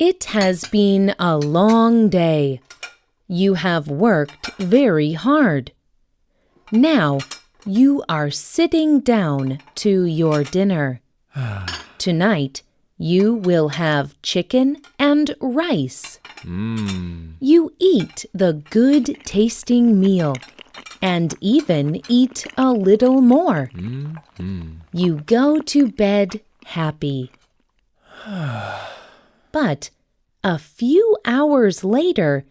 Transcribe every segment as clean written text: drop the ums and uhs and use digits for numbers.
It has been a long day. You have worked very hard. Now you are sitting down to your dinner. Tonight you will have chicken and rice. You eat the good-tasting meal and even eat a little more. You go to bed happy. But a few hours later,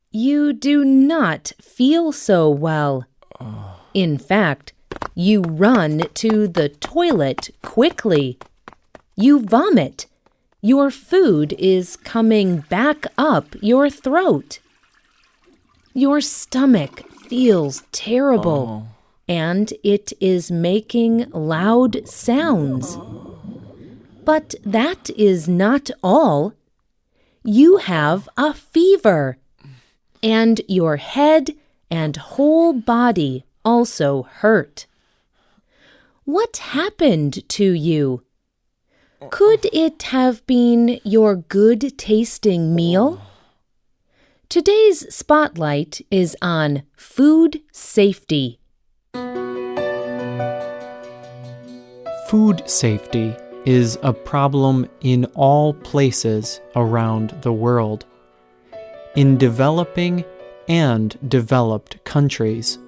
you do not feel so well. In fact, you run to the toilet quickly. You vomit. Your food is coming back up your throat. Your stomach feels terrible, and it is making loud sounds. But that is not all. You have a fever, and your head and whole body also hurt. What happened to you? Could it have been your good-tasting meal? Today's spotlight is on food safety. Food safety is a problem in all places around the world, in developing and developed countries.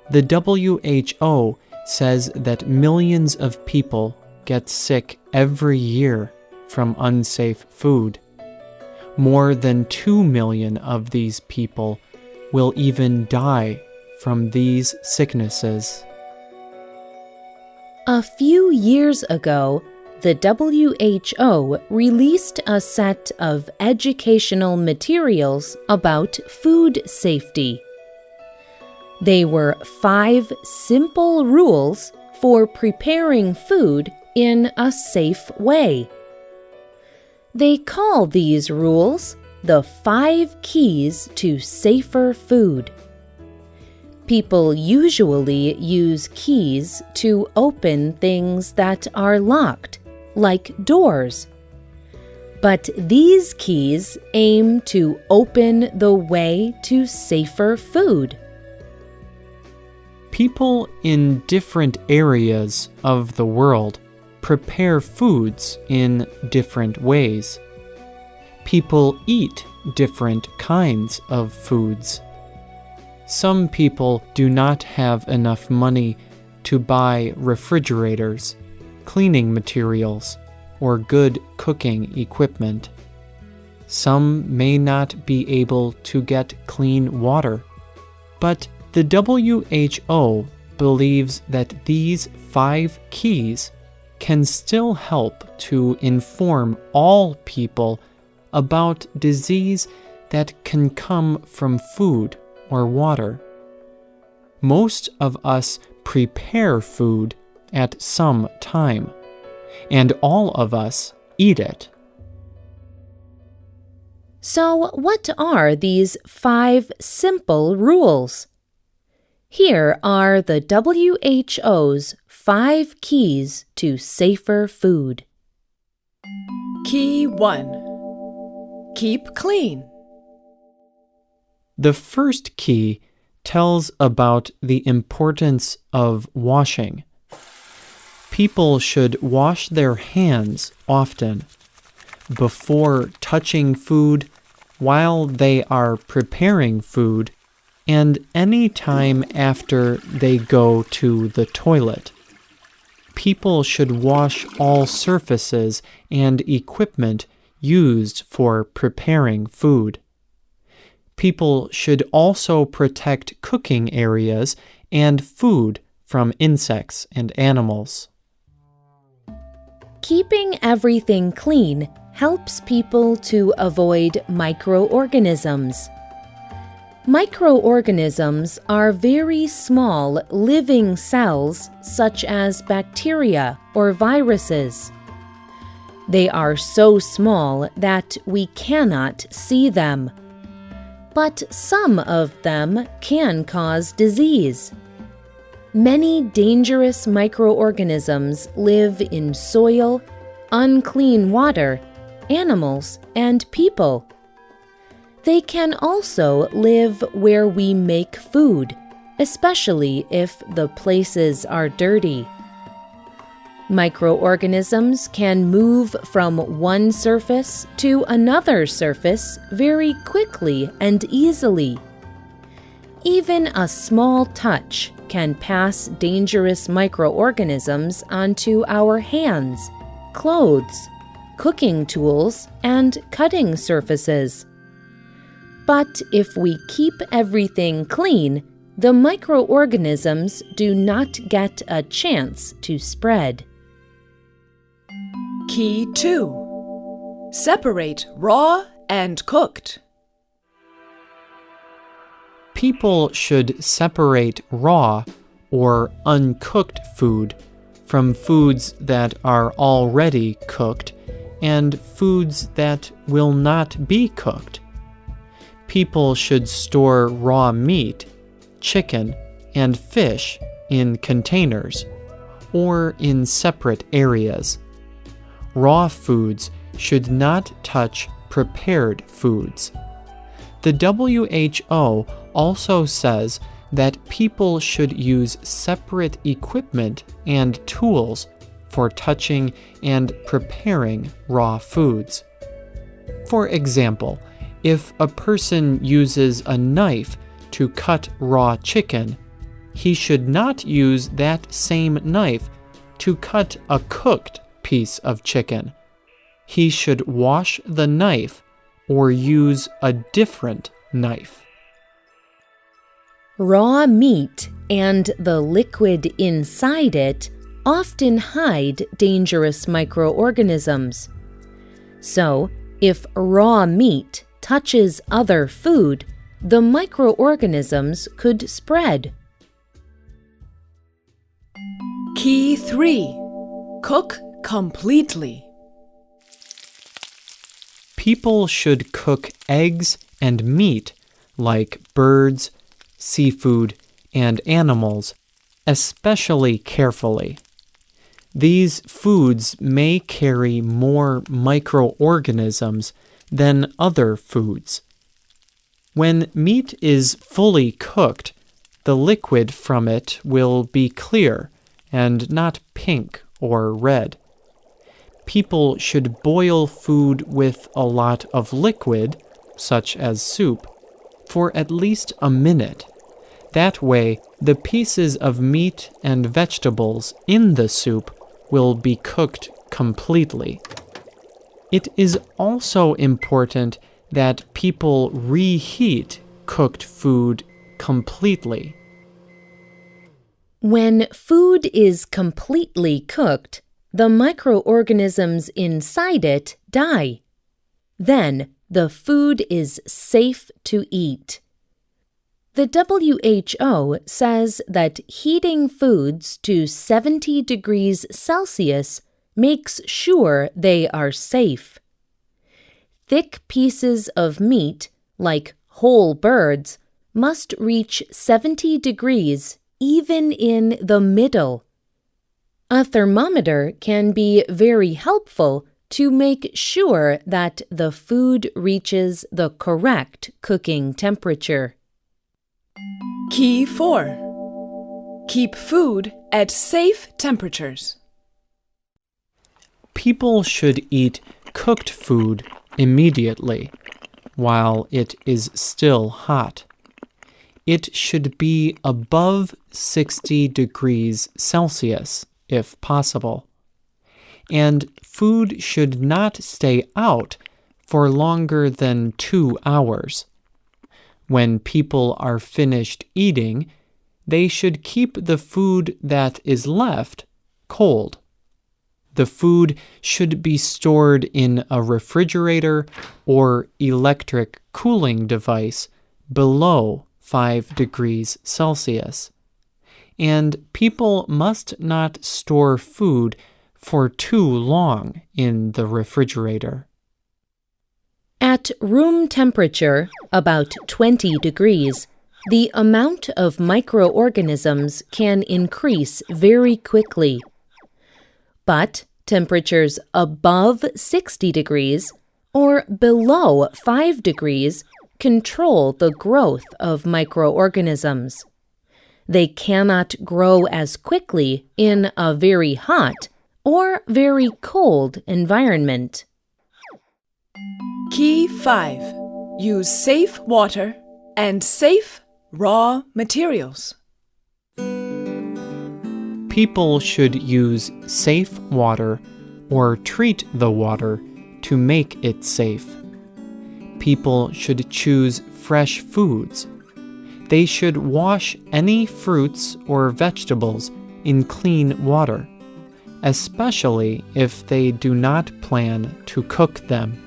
The WHO says that millions of people get sick every year from unsafe food. More than 2 million of these people will even die from these sicknesses. A few years ago, the WHO released a set of educational materials about food safety. They were 5 simple rules for preparing food in a safe way. They call these rules the 5 keys to safer food. People usually use keys to open things that are locked, like doors. But these keys aim to open the way to safer food. People in different areas of the world prepare foods in different ways. People eat different kinds of foods. Some people do not have enough money to buy refrigerators, cleaning materials, or good cooking equipment. Some may not be able to get clean water, but the WHO believes that these 5 keys can still help to inform all people about disease that can come from food or water. Most of us prepare food at some time, and all of us eat it. So, what are these 5 simple rules? Here are the WHO's 5 keys to safer food. Key 1. Keep clean. The first key tells about the importance of washing. People should wash their hands often, before touching food, while they are preparing food, and any time after they go to the toilet. People should wash all surfaces and equipment used for preparing food. People should also protect cooking areas and food from insects and animals. Keeping everything clean helps people to avoid microorganisms. Microorganisms are very small living cells such as bacteria or viruses. They are so small that we cannot see them. But some of them can cause disease. Many dangerous microorganisms live in soil, unclean water, animals, and people. They can also live where we make food, especially if the places are dirty. Microorganisms can move from one surface to another surface very quickly and easily. Even a small touch can pass dangerous microorganisms onto our hands, clothes, cooking tools, and cutting surfaces. But if we keep everything clean, the microorganisms do not get a chance to spread. Key 2. Separate raw and cooked. People should separate raw or uncooked food from foods that are already cooked and foods that will not be cooked. People should store raw meat, chicken, and fish in containers or in separate areas. Raw foods should not touch prepared foods. The WHO also says that people should use separate equipment and tools for touching and preparing raw foods. For example, if a person uses a knife to cut raw chicken, he should not use that same knife to cut a cooked piece of chicken. He should wash the knife or use a different knife. Raw meat and the liquid inside it often hide dangerous microorganisms. So, if raw meat touches other food, the microorganisms could spread. Key 3. Cook completely. People should cook eggs and meat like birds, seafood, and animals, especially carefully. These foods may carry more microorganisms than other foods. When meat is fully cooked, the liquid from it will be clear and not pink or red. People should boil food with a lot of liquid, such as soup, for at least a minute. That way, the pieces of meat and vegetables in the soup will be cooked completely. It is also important that people reheat cooked food completely. When food is completely cooked, the microorganisms inside it die. Then the food is safe to eat. The WHO says that heating foods to 70 degrees Celsius makes sure they are safe. Thick pieces of meat, like whole birds, must reach 70 degrees even in the middle. A thermometer can be very helpful to make sure that the food reaches the correct cooking temperature. Key 4. Keep food at safe temperatures. People should eat cooked food immediately, while it is still hot. It should be above 60 degrees Celsius, if possible. And food should not stay out for longer than 2 hours. When people are finished eating, they should keep the food that is left cold. The food should be stored in a refrigerator or electric cooling device below 5 degrees Celsius. And people must not store food for too long in the refrigerator. At room temperature, about 20 degrees, the amount of microorganisms can increase very quickly. But temperatures above 60 degrees, or below 5 degrees control the growth of microorganisms. They cannot grow as quickly in a very hot or very cold environment. Key 5. Use safe water and safe raw materials. People should use safe water or treat the water to make it safe. People should choose fresh foods. They should wash any fruits or vegetables in clean water, especially if they do not plan to cook them.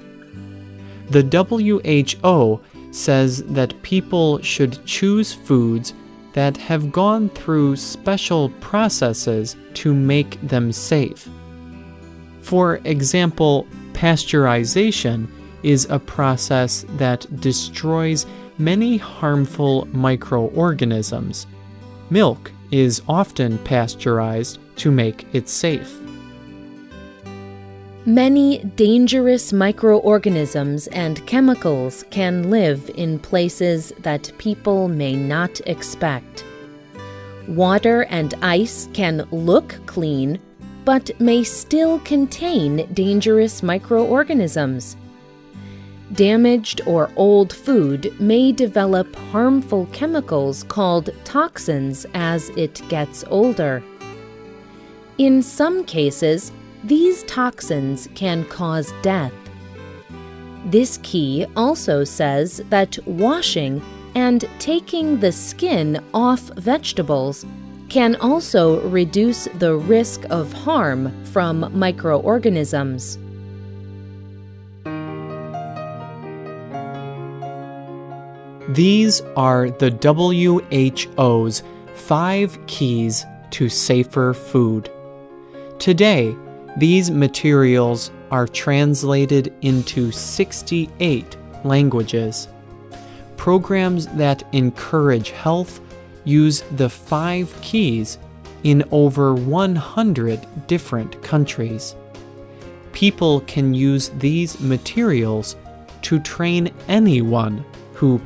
The WHO says that people should choose foods that have gone through special processes to make them safe. For example, pasteurization is a process that destroys many harmful microorganisms. Milk is often pasteurized to make it safe. Many dangerous microorganisms and chemicals can live in places that people may not expect. Water and ice can look clean, but may still contain dangerous microorganisms. Damaged or old food may develop harmful chemicals called toxins as it gets older. In some cases, these toxins can cause death. This key also says that washing and taking the skin off vegetables can also reduce the risk of harm from microorganisms. These are the WHO's 5 keys to safer food. Today, these materials are translated into 68 languages. Programs that encourage health use the 5 keys in over 100 different countries. People can use these materials to train anyone who